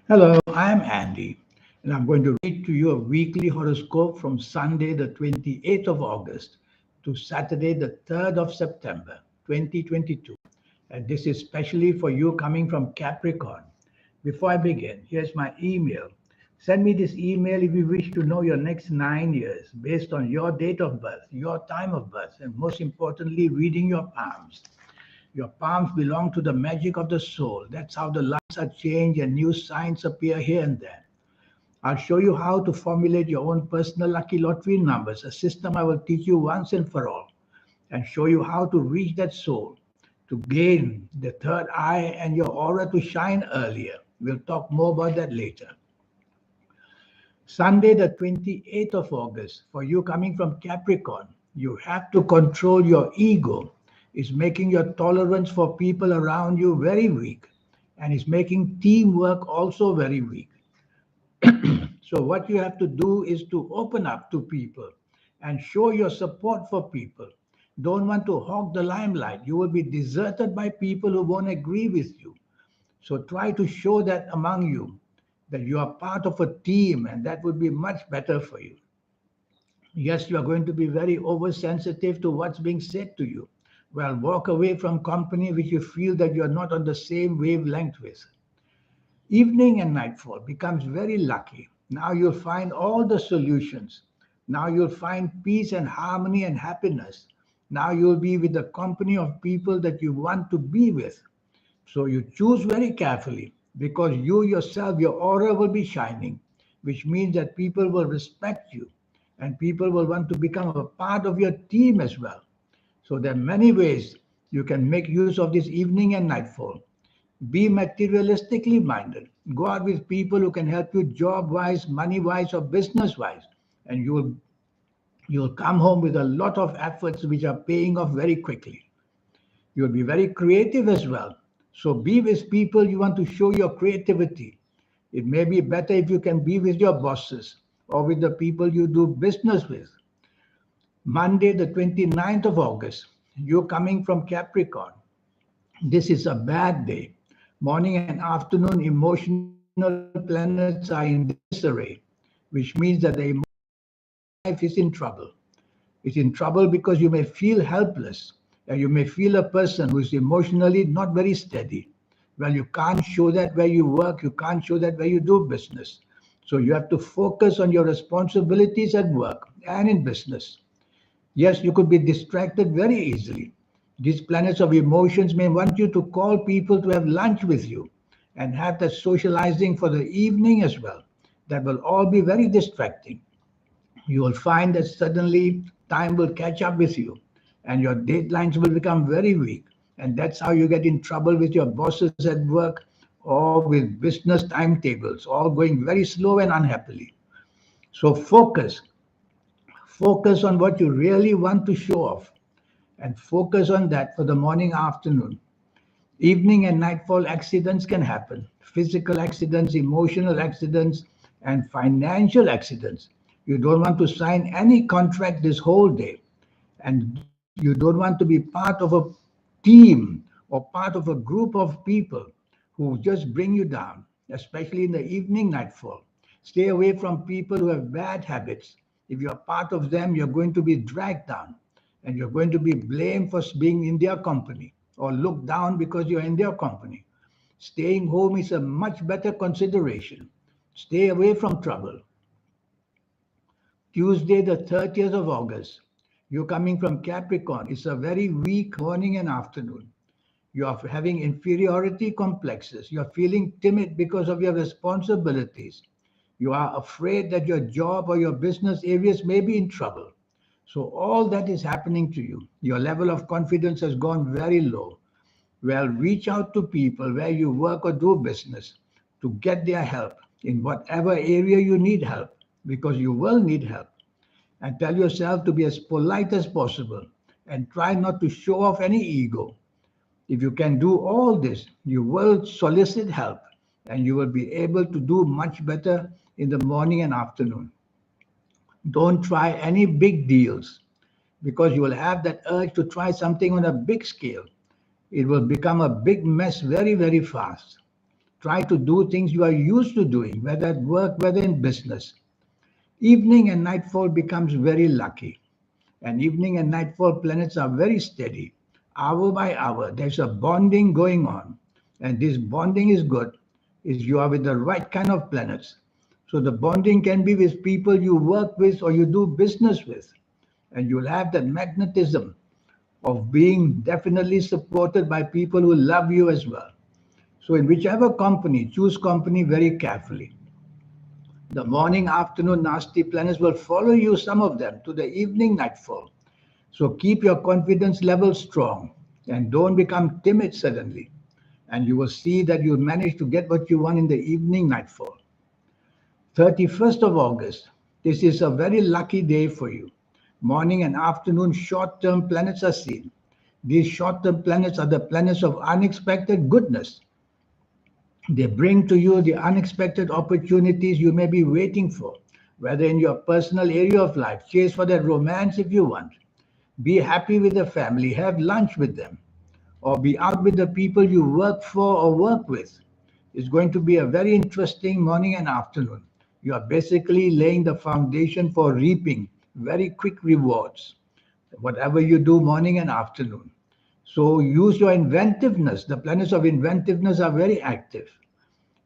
Hello, I'm Andy, and I'm going to read to you a weekly horoscope from Sunday, the 28th of August to Saturday, the 3rd of September, 2022. And this is specially for you coming from Capricorn. Before I begin, here's my email. Send me this email if you wish to know your next 9 years based on your date of birth, your time of birth, and most importantly, reading your palms. Your palms belong to the magic of the soul. That's how the lights are changed and new signs appear here and there. I'll show you how to formulate your own personal lucky lottery numbers, a system I will teach you once and for all, and show you how to reach that soul, to gain the third eye and your aura to shine earlier. We'll talk more about that later. Sunday, the 28th of August, for you coming from Capricorn, you have to control your ego. It's making your tolerance for people around you very weak, and it's making teamwork also very weak. So, what you have to do is to open up to people and show your support for people. Don't want to hog the limelight. You will be deserted by people who won't agree with you. So try to show that among you that you are part of a team, and that would be much better for you. Yes, you are going to be very oversensitive to what's being said to you. Well, walk away from company which you feel that you are not on the same wavelength with. Evening and nightfall becomes very lucky. Now you'll find all the solutions. Now you'll find peace and harmony and happiness. Now you'll be with the company of people that you want to be with. So you choose very carefully because you yourself, your aura will be shining, which means that people will respect you and people will want to become a part of your team as well. So there are many ways you can make use of this evening and nightfall. Be materialistically minded. Go out with people who can help you job wise, money wise, or business wise, and you'll come home with a lot of efforts which are paying off very quickly. You'll be very creative as well. So be with people you want to show your creativity. It may be better if you can be with your bosses or with the people you do business with. Monday, the 29th of August, you're coming from Capricorn. This is a bad day. Morning and afternoon emotional planets are in disarray, which means that the emotional life is in trouble. It's in trouble because you may feel helpless and you may feel a person who is emotionally not very steady. Well, you can't show that where you work, you can't show that where you do business. So you have to focus on your responsibilities at work and in business. Yes, you could be distracted very easily. These planets of emotions may want you to call people to have lunch with you and have that socializing for the evening as well. That will all be very distracting. You will find that suddenly time will catch up with you and your deadlines will become very weak. And that's how you get in trouble with your bosses at work or with business timetables, all going very slow and unhappily. So focus on what you really want to show off and focus on that for the morning, afternoon. Evening and nightfall accidents can happen, physical accidents, emotional accidents, and financial accidents. You don't want to sign any contract this whole day, and you don't want to be part of a team or part of a group of people who just bring you down, especially in the evening nightfall. Stay away from people who have bad habits. If you're part of them, you're going to be dragged down and you're going to be blamed for being in their company or looked down because you're in their company. Staying home is a much better consideration. Stay away from trouble. Tuesday, the 30th of August. You're coming from Capricorn. It's a very weak morning and afternoon. You are having inferiority complexes. You're feeling timid because of your responsibilities. You are afraid that your job or your business areas may be in trouble. So, all that is happening to you. Your level of confidence has gone very low. Well, reach out to people where you work or do business to get their help in whatever area you need help, because you will need help. And tell yourself to be as polite as possible and try not to show off any ego. If you can do all this, you will solicit help and you will be able to do much better in the morning and afternoon. Don't try any big deals because you will have that urge to try something on a big scale. It will become a big mess very, very fast. Try to do things you are used to doing, whether at work, whether in business. Evening and nightfall becomes very lucky. And evening and nightfall planets are very steady. Hour by hour, there's a bonding going on. And this bonding is good, is you are with the right kind of planets. So the bonding can be with people you work with or you do business with. And you'll have that magnetism of being definitely supported by people who love you as well. So in whichever company, choose company very carefully. The morning, afternoon, nasty planets will follow you, some of them, to the evening nightfall. So keep your confidence level strong and don't become timid suddenly. And you will see that you manage to get what you want in the evening nightfall. 31st of August. This is a very lucky day for you. Morning and afternoon short term planets are seen. These short term planets are the planets of unexpected goodness. They bring to you the unexpected opportunities you may be waiting for, whether in your personal area of life. Chase for that romance if you want. Be happy with the family, have lunch with them, or be out with the people you work for or work with. It's going to be a very interesting morning and afternoon. You are basically laying the foundation for reaping very quick rewards, whatever you do morning and afternoon. So use your inventiveness. The planets of inventiveness are very active.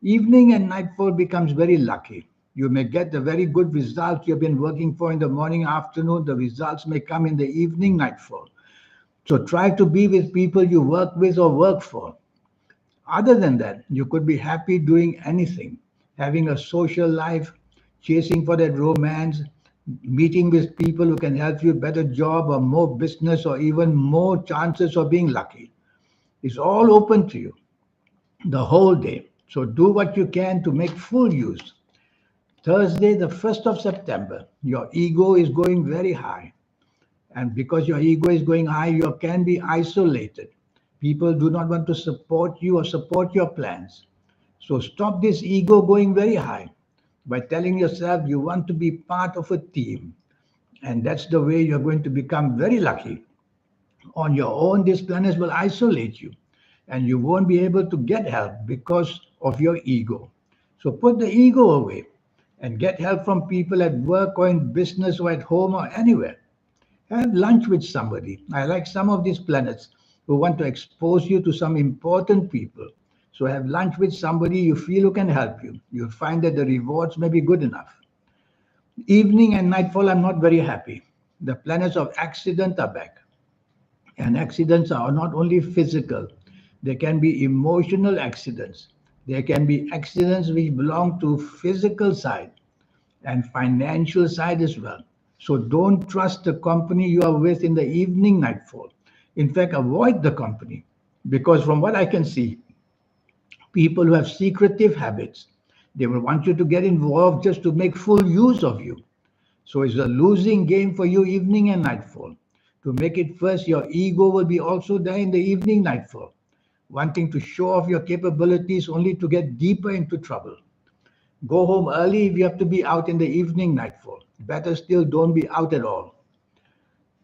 Evening and nightfall becomes very lucky. You may get the very good results you've been working for in the morning, afternoon. The results may come in the evening, nightfall. So try to be with people you work with or work for. Other than that, you could be happy doing anything, having a social life, chasing for that romance, meeting with people who can help you better job or more business or even more chances of being lucky. It's all open to you the whole day. So do what you can to make full use. Thursday, the 1st of September, your ego is going very high. And because your ego is going high, you can be isolated. People do not want to support you or support your plans. So stop this ego going very high by telling yourself you want to be part of a team. And that's the way you're going to become very lucky. On your own, these planets will isolate you and you won't be able to get help because of your ego. So put the ego away and get help from people at work or in business or at home or anywhere. Have lunch with somebody. I like some of these planets who want to expose you to some important people. So have lunch with somebody you feel who can help you. You'll find that the rewards may be good enough. Evening and nightfall, I'm not very happy. The planets of accident are back. And accidents are not only physical, they can be emotional accidents. There can be accidents which belong to physical side and financial side as well. So don't trust the company you are with in the evening nightfall. In fact, avoid the company because from what I can see, people who have secretive habits, they will want you to get involved just to make full use of you. So it's a losing game for you evening and nightfall. To make it first, your ego will be also there in the evening nightfall, wanting to show off your capabilities only to get deeper into trouble. Go home early if you have to be out in the evening nightfall. Better still, don't be out at all.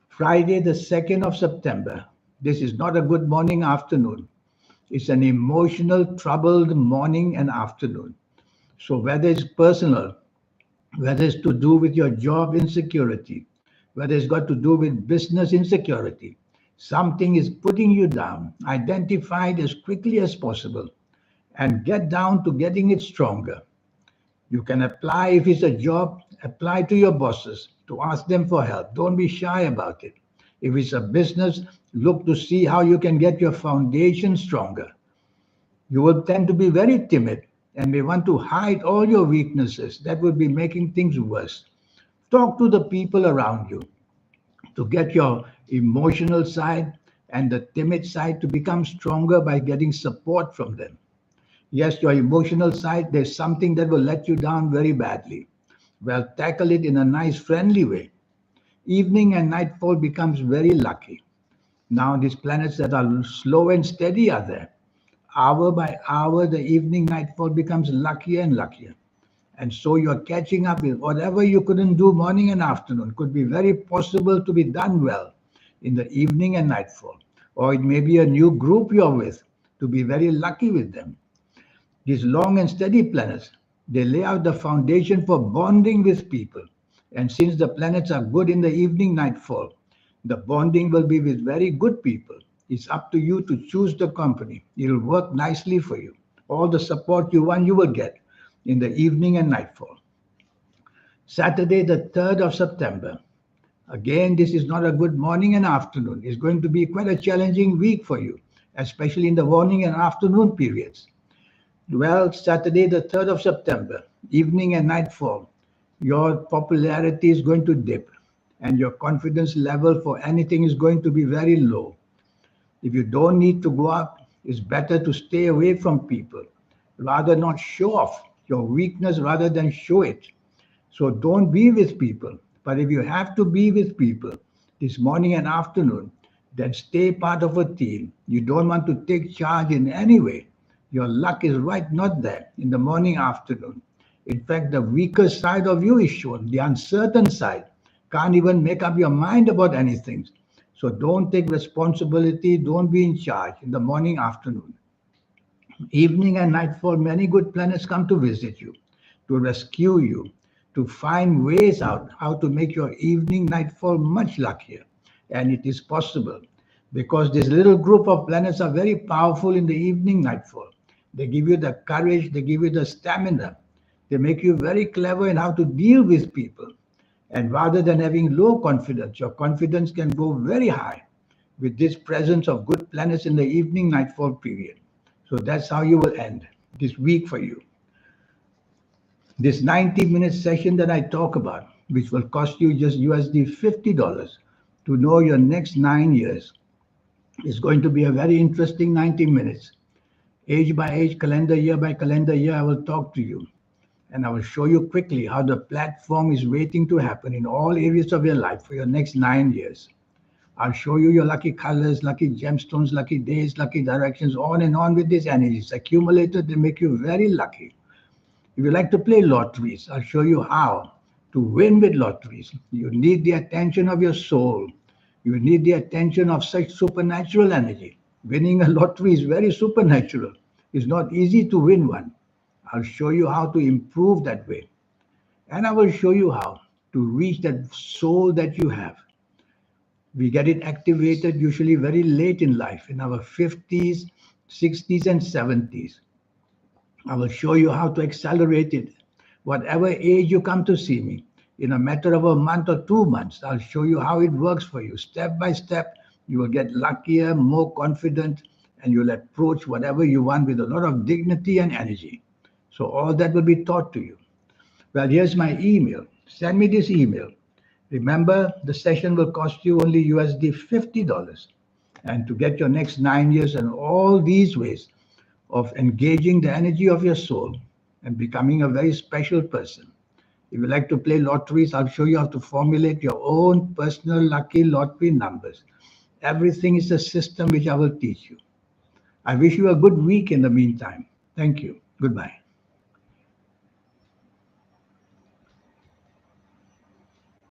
Friday, the 2nd of September. This is not a good morning, afternoon. It's an emotional, troubled morning and afternoon. So whether it's personal, whether it's to do with your job insecurity, whether it's got to do with business insecurity, something is putting you down. Identify it as quickly as possible and get down to getting it stronger. You can apply if it's a job, apply to your bosses to ask them for help. Don't be shy about it. If it's a business, look to see how you can get your foundation stronger. You will tend to be very timid and may want to hide all your weaknesses. That would be making things worse. Talk to the people around you to get your emotional side and the timid side to become stronger by getting support from them. Yes, your emotional side, there's something that will let you down very badly. Well, tackle it in a nice, friendly way. Evening and nightfall becomes very lucky. Now, these planets that are slow and steady are there. Hour by hour, the evening nightfall becomes luckier and luckier. And so you're catching up with whatever you couldn't do morning and afternoon could be very possible to be done well in the evening and nightfall. Or it may be a new group you're with to be very lucky with them. These long and steady planets, they lay out the foundation for bonding with people. And since the planets are good in the evening nightfall, the bonding will be with very good people. It's up to you to choose the company. It'll work nicely for you. All the support you want, you will get in the evening and nightfall. Saturday, the 3rd of September. Again, this is not a good morning and afternoon. It's going to be quite a challenging week for you, especially in the morning and afternoon periods. Well, Saturday, the 3rd of September, evening and nightfall, your popularity is going to dip and your confidence level for anything is going to be very low. If you don't need to go up, it's better to stay away from people. Rather not show off your weakness rather than show it. So don't be with people. But if you have to be with people this morning and afternoon, then stay part of a team. You don't want to take charge in any way. Your luck is right not there in the morning, afternoon. In fact, the weaker side of you is shown, the uncertain side. Can't even make up your mind about anything. So don't take responsibility, don't be in charge in the morning, afternoon. Evening and nightfall, many good planets come to visit you, to rescue you, to find ways out how to make your evening nightfall much luckier. And it is possible because this little group of planets are very powerful in the evening nightfall. They give you the courage, they give you the stamina, they make you very clever in how to deal with people. And rather than having low confidence, your confidence can go very high with this presence of good planets in the evening nightfall period. So that's how you will end this week for you. This 90-minute session that I talk about, which will cost you just USD $50 to know your next 9 years, is going to be a very interesting 90 minutes. Age by age, calendar year by calendar year, I will talk to you. And I will show you quickly how the platform is waiting to happen in all areas of your life for your next 9 years. I'll show you your lucky colors, lucky gemstones, lucky days, lucky directions, on and on with these energies. Accumulated, they make you very lucky. If you like to play lotteries, I'll show you how to win with lotteries. You need the attention of your soul. You need the attention of such supernatural energy. Winning a lottery is very supernatural. It's not easy to win one. I'll show you how to improve that way. And I will show you how to reach that soul that you have. We get it activated usually very late in life, in our 50s, 60s, and 70s. I will show you how to accelerate it. Whatever age you come to see me, in a matter of a month or 2 months, I'll show you how it works for you. Step by step, you will get luckier, more confident, and you'll approach whatever you want with a lot of dignity and energy. So all that will be taught to you. Well, here's my email. Send me this email. Remember, the session will cost you only USD $50. And to get your next 9 years and all these ways of engaging the energy of your soul and becoming a very special person. If you like to play lotteries, I'll show you how to formulate your own personal lucky lottery numbers. Everything is a system which I will teach you. I wish you a good week in the meantime. Thank you. Goodbye.